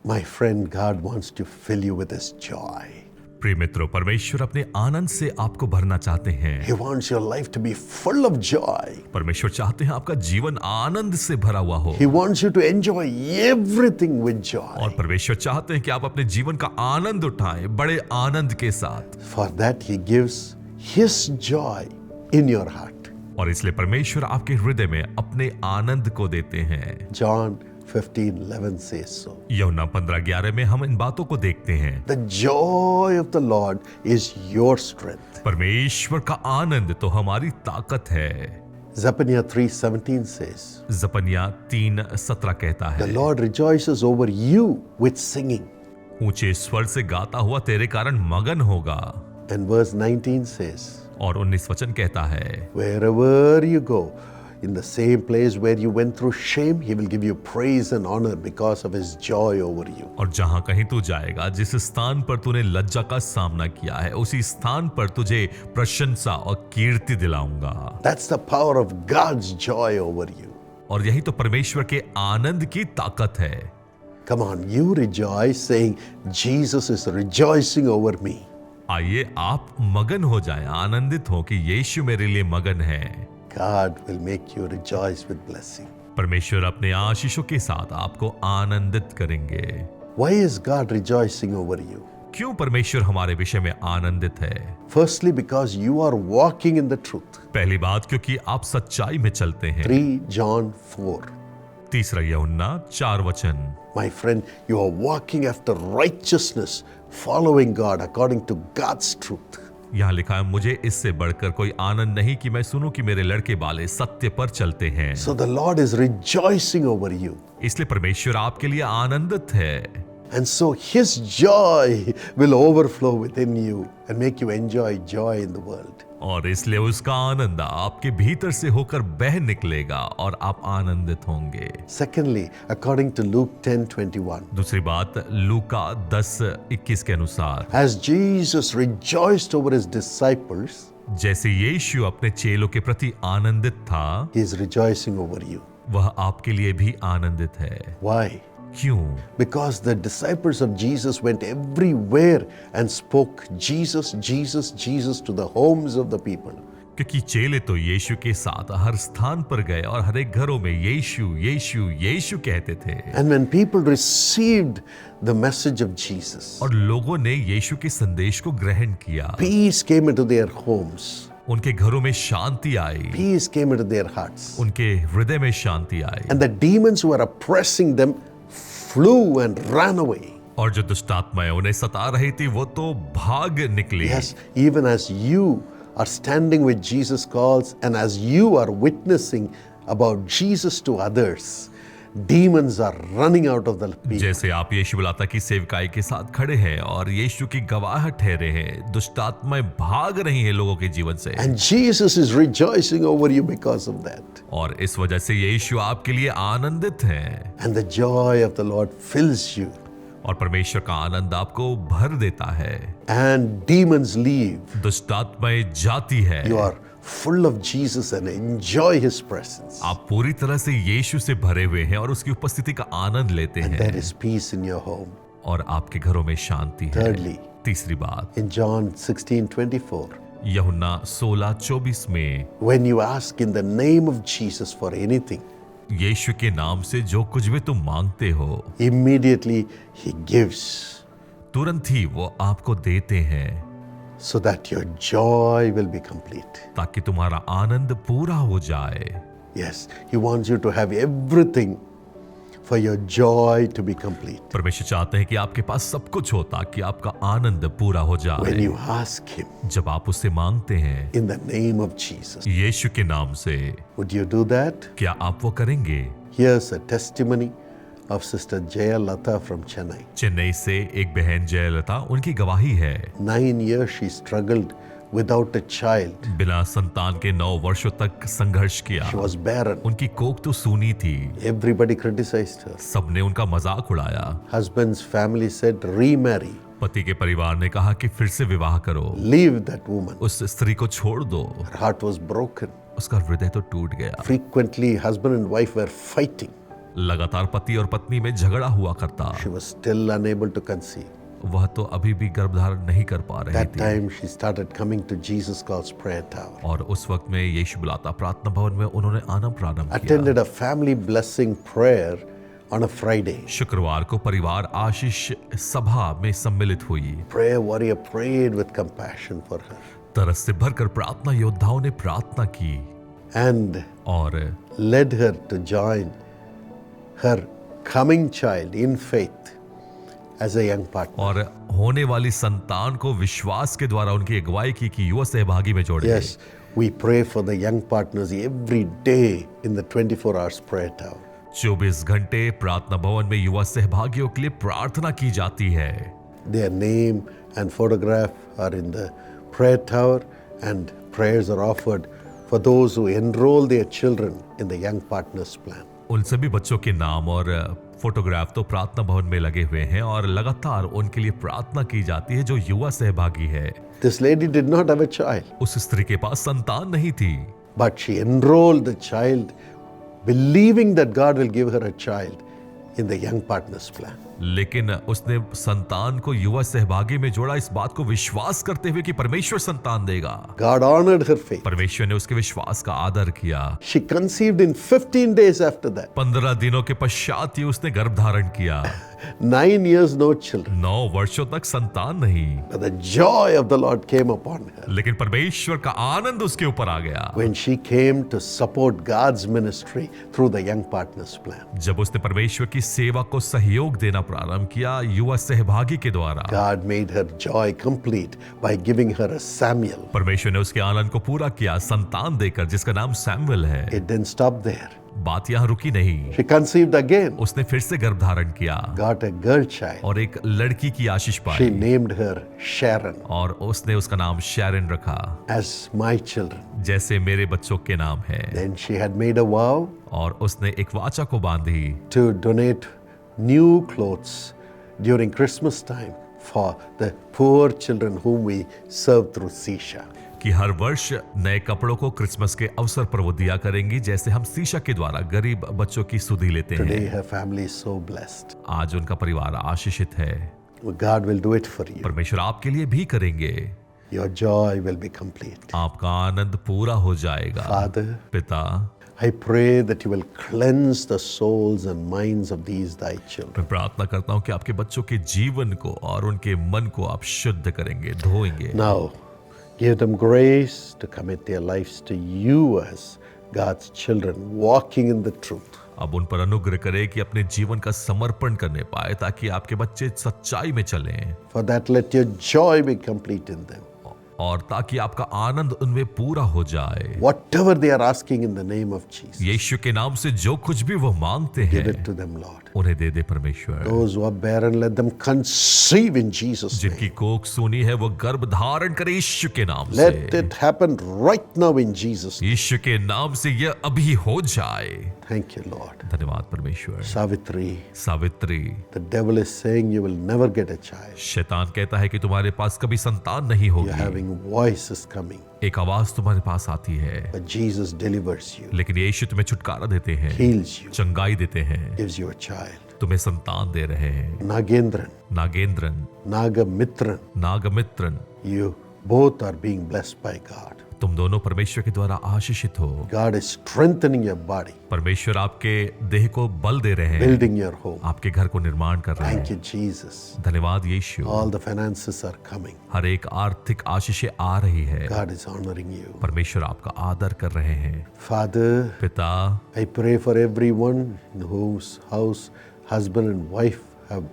My friend, God wants to fill you with His joy. प्रिय मित्रों, परमेश्वर अपने आनंद से आपको भरना चाहते हैं। He wants your life to be full of joy. परमेश्वर चाहते हैं आपका जीवन आनंद से भरा हुआ हो। He wants you to enjoy everything with और joy. परमेश्वर चाहते हैं कि आप अपने जीवन का आनंद उठाएं बड़े आनंद के साथ। For that He gives His joy in your heart. और इसलिए परमेश्वर आपके हृदय में अपने आनंद को देते हैं। John 15:11 says so. यूहन्ना 15:11 में हम इन बातों को देखते हैं। The joy of the Lord is your strength. परमेश्वर का आनंद तो हमारी ताकत है। Zephaniah 3:17 says, जपनिया 3:17 कहता The है, Lord rejoices over you with singing. ऊंचे स्वर से गाता हुआ तेरे कारण मगन होगा। And verse 19 says, और 19 वचन कहता है, Wherever you go, in the same place where you went through shame, He will give you praise and honor because of His joy over you. और जहां कहीं तू जाएगा, जिस स्थान पर तूने लज्जा का सामना किया है, उसी स्थान पर तुझे प्रशंसा और कीर्ति दिलाऊंगा। That's the power of God's joy over you. और यही तो परमेश्वर के आनंद की ताकत है। Come on, you rejoice, saying, Jesus is rejoicing over me. आइए आप मगन हो जाएं, आनंदित हो कि यीशु मेरे लिए मगन है। God will make you rejoice with blessing. परमेश्वर अपने आशीषों के साथ आपको आनंदित करेंगे। Why is God rejoicing over you? क्यों परमेश्वर हमारे विषय में आनंदित है? Firstly, because you are walking in the truth. पहली बात, क्योंकि आप सच्चाई में चलते हैं। 3 John 4. तीसरा यूहन्ना 4 वचन। My friend, you are walking after righteousness, following God according to God's truth. यहाँ लिखा है, मुझे इससे बढ़कर कोई आनंद नहीं कि मैं सुनूं कि मेरे लड़के वाले सत्य पर चलते हैं। So the Lord is rejoicing over you. इसलिए परमेश्वर आपके लिए आनंदित है। And so His joy will overflow within you and make you enjoy joy in the world. और इसलिए उसका आनंद आपके भीतर से होकर बह निकलेगा और आप आनंदित होंगे। Secondly, according to Luke 10:21, दूसरी बात, लूका 10:21 के अनुसार, as Jesus rejoiced over His disciples, जैसे यीशु अपने चेलों के प्रति आनंदित था, He is rejoicing over you. वह आपके लिए भी आनंदित है। Why? क्यों? Because the disciples of Jesus went everywhere and spoke Jesus, Jesus, Jesus to the homes of the people. क्योंकि चेले तो यीशु के साथ हर स्थान पर गए और हर एक घरों में यीशु यीशु यीशु कहते थे। And when people received the message of Jesus, और लोगों ने यीशु के संदेश को ग्रहण किया, peace came into their homes. उनके घरों में शांति आई, Peace came into their hearts. उनके हृदय में शांति आई, And the demons who were oppressing them flew and ran away. और जो दुष्टात्माएं उन्हें सता रही थी वो तो भाग निकली। Yes, even as you are standing with Jesus' calls and as you are witnessing about Jesus to others, demons are running out of the people. जैसे आप यीशु बुलाता की सेवकाई के साथ खड़े हैं और यीशु की गवाह ठहरे हैं, दुष्टात्माएं भाग रही हैं लोगों के जीवन से। And Jesus is rejoicing over you because of that. और इस वजह से यीशु आपके लिए आनंदित है। And the joy of the Lord fills you. और परमेश्वर का आनंद आपको भर देता है। And demons leave. दुष्टात्माएं जाती है। You are full of Jesus and enjoy His presence. आप पूरी तरह से यीशु से भरे हुए हैं और उसकी उपस्थिति का आनंद लेते And हैं। there is peace in your home. और आपके घरों में शांति है। Thirdly, तीसरी बात, in John 16:24, यूहन्ना 16:24 में, when you ask in the name of Jesus for anything, यीशु के नाम से जो कुछ भी तुम मांगते हो, immediately He gives, तुरंत ही वो आपको देते हैं, so that your joy will be complete. ताकि तुम्हारा आनंद पूरा हो जाए। Yes, He wants you to have everything for your joy to be complete. परमेश्वर चाहते हैं कि आपके पास सब कुछ हो ताकि आपका आनंद पूरा हो When जाए। you ask Him जब आप उससे मांगते हैं in the name of Jesus, यीशु के नाम से, would you do that? क्या आप वो करेंगे? Here's a testimony of Sister Jaya Lata from Chennai. Chennai से एक बहन जयलता, उनकी गवाही है। 9 years she struggled without a child. बिना संतान के 9 वर्षों तक संघर्ष किया। She was barren. उनकी कोख तो सूनी थी। Everybody criticized her. सबने उनका मजाक उड़ाया। Husband's family said, remarry. पति के परिवार ने कहा कि फिर से विवाह करो, Leave that woman. उस स्त्री को छोड़ दो। Her heart was broken. उसका हृदय तो टूट गया। Frequently, husband and wife were fighting. लगातार पति और पत्नी में झगड़ा हुआ करता। She was still unable to conceive. वह तो अभी भी गर्भधारण नहीं कर पा रही That थी। time she started coming to Jesus Calls Prayer Tower. और उस वक्त में यीशु बुलाता प्रार्थना भवन में उन्होंने आना प्रारंभ किया। Attended a family blessing prayer on a Friday. शुक्रवार को परिवार आशीष सभा में सम्मिलित हुई। Prayer warrior prayed with compassion for her तरस से भरकर प्रार्थना योद्धाओं ने प्रार्थना की and और led her to join her coming child in faith as a young partner. और होने वाली संतान को विश्वास के द्वारा उनकी अगुवाई की कि युवा सहभागी में जोड़े। Yes, we pray for the young partners every day in the 24 hours prayer tower. 24 घंटे प्रार्थना भवन में युवा सहभागियों के लिए प्रार्थना की जाती है। Their name and photograph are in the prayer tower and prayers are offered for those who enroll their children in the young partners plan. उन सभी बच्चों के नाम और फोटोग्राफ तो प्रार्थना भवन में लगे हुए हैं और लगातार उनके लिए प्रार्थना की जाती है जो युवा सहभागी है। This lady did not have a child, उस स्त्री के पास संतान नहीं थी, but she enrolled the child believing that God will give her a child in the young partners plan. लेकिन उसने संतान को युवा सहभागी में जोड़ा इस बात को विश्वास करते हुए कि परमेश्वर संतान देगा। God honored her faith. परमेश्वर ने उसके विश्वास का आदर किया। She conceived in 15 days after that. 15 दिनों के पश्चात ही उसने गर्भ धारण किया। 9 years, no children. 9 वर्षों तक संतान नहीं, But the joy of the Lord came upon her लेकिन परमेश्वर का आनंद उसके ऊपर आ गया when she came to support God's ministry through the Young Partners Plan. जब उसने परमेश्वर की सेवा को सहयोग देना प्रारंभ किया युवा सहभागी के द्वारा। God made her joy complete by giving her a Samuel. परमेश्वर ने उसके आनंद को पूरा किया संतान देकर जिसका नाम सैमुअल है। It didn't stop there. बात यहाँ रुकी नहीं, She conceived again, उसने फिर से गर्भ धारण किया got a girl child. और एक लड़की की आशीष She pi named her Sharon, और उसने उसका नाम शैरन रखा as my children. जैसे मेरे बच्चों के नाम है। Then she had made a vow और उसने एक वाचा को बांधी to donate new clothes during Christmas time for the poor children whom we serve through Sisha. कि हर वर्ष नए कपड़ों को क्रिसमस के अवसर पर वो दिया करेंगी जैसे हम सीशा के द्वारा गरीब बच्चों की सुधि लेते Today हैं। her family is so blessed. आज उनका परिवार आशीषित है। God will do it for you. परमेश्वर आपके लिए भी करेंगे। Your joy will be complete. आपका आनंद पूरा हो जाएगा। Father, पिता, I pray that you will cleanse the souls and minds of these thy children. मैं प्रार्थना करता हूँ कि आपके बच्चों के जीवन को और उनके मन को आप शुद्ध करेंगे, धोएंगे। Now, give them grace to commit their lives to you as God's children, walking in the truth. अब उन पर अनुग्रह करे कि अपने जीवन का समर्पण करने पाए ताकि आपके बच्चे सच्चाई में चलें For that, let your joy be complete in them. और ताकि आपका आनंद उनमें पूरा हो जाए। Whatever they are asking in the name of Jesus, यीशु के नाम से जो कुछ भी वो मांगते give हैं it to them, Lord. उन्हें दे दे परमेश्वर। Those who are barren, let them conceive in Jesus' name. जिनकी कोख सूनी है वो गर्भ धारण करे यीशु के नाम Let से। it happen right now in Jesus' name. यीशु के नाम से यह अभी हो जाए। Thank you, Lord. धन्यवाद परमेश्वर। Savitri, Savitri, the devil is saying you will never get a child. शैतान कहता है कि तुम्हारे पास कभी संतान नहीं You're होगी। having voices coming, एक आवाज तुम्हारे पास आती है, but Jesus delivers you, लेकिन यीशु तुम्हें छुटकारा देते हैं, heals you, चंगाई देते हैं, gives you a child. तुम्हें संतान दे रहे हैं। Nagendran, Nagendran, Nagamitran, नागमित्रन, you both are being blessed by God. तुम दोनों परमेश्वर के द्वारा आशीषित हो। God is strengthening your body, परमेश्वर आपके देह को बल दे रहे हैं, building your home. आपके घर को निर्माण कर रहे Thank हैं। you, Jesus. धन्यवाद यीशु। All the finances are coming. हर एक आर्थिक आशीषें आ रही है। God is honoring you. परमेश्वर आपका आदर कर रहे हैं। Father, पिता, I pray for everyone in whose house husband and wife have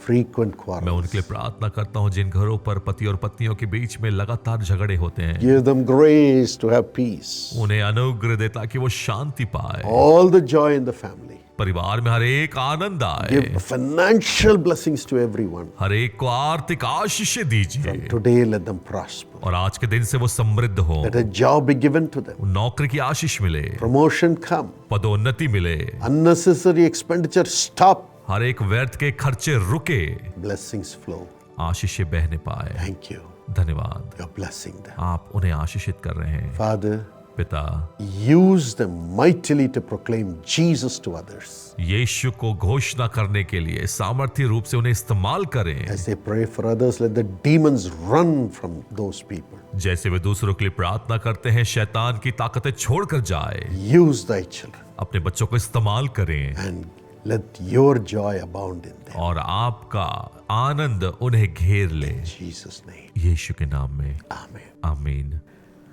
frequent मैं quarrels. उनके लिए प्रार्थना करता हूँ जिन घरों पर पति और पत्नियों के बीच में लगातार झगड़े होते हैं। Give them grace to have peace. उन्हें अनुग्रह दे ताकि वो शांति पाए। All the joy in the family. परिवार में हर एक आनंद आए। Give financial blessings to everyone. हर एक को आर्थिक आशीषें दीजिए Today, let them prosper. और आज के दिन से वो समृद्ध हो। Let a job be given to them. नौकरी की आशीष मिले, Promotion come. पदोन्नति मिले, Unnecessary expenditure stop. हर एक व्यर्थ के खर्चे रुके, Blessings flow. आशीषें बहने पाए। Thank you. धन्यवाद, You're blessing them. आप उन्हें आशीषित कर रहे हैं। Father, पिता use them mightily to proclaim Jesus to others. यीशु को घोषणा करने के लिए सामर्थ्य रूप से उन्हें इस्तेमाल करें। As they pray for others, let the demons run from those people. जैसे वे दूसरों के लिए प्रार्थना करते हैं, शैतान की ताकतें छोड़कर जाए। Use thy children अपने बच्चों को इस्तेमाल करें and let your joy abound in them. और आपका आनंद उन्हें घेर ले। In Jesus' name. यीशु के नाम में Amen. आमीन।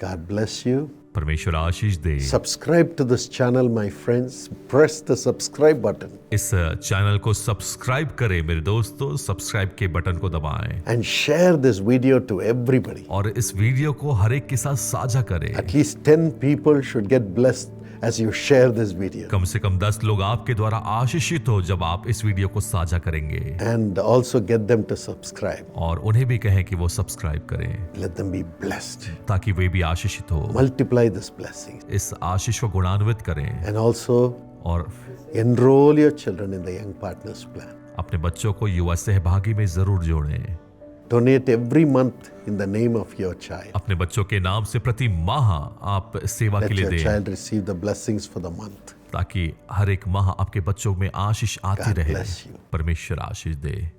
God bless you. परमेश्वर आशीष दे। Subscribe to this channel, my friends. Press the subscribe button इस चैनल को सब्सक्राइब करें मेरे दोस्तों, सब्सक्राइब के बटन को दबाएं and share this video to everybody. और इस वीडियो को हर एक के साथ साझा करें। At least 10 people should get blessed as you share this video. कम से कम 10 लोग आपके द्वारा आशीषित हो जब आप इस वीडियो को साझा करेंगे And also get them to subscribe. और उन्हें भी कहें कि वो सब्सक्राइब करें Let them be blessed. ताकि वे भी आशीषित हो। Multiply this blessing. इस आशीष को गुणान्वित करें And also और enroll your children in the Young Partners Plan. अपने बच्चों को युवा सहभागी में जरूर जोड़ें। Donate every month in the name of your child. अपने बच्चों के नाम से प्रति माह आप सेवा Let के लिए your दें child receive the blessings for the month. ताकि हर एक माह आपके बच्चों में आशीष आती God रहे। bless you. परमेश्वर आशीष दे।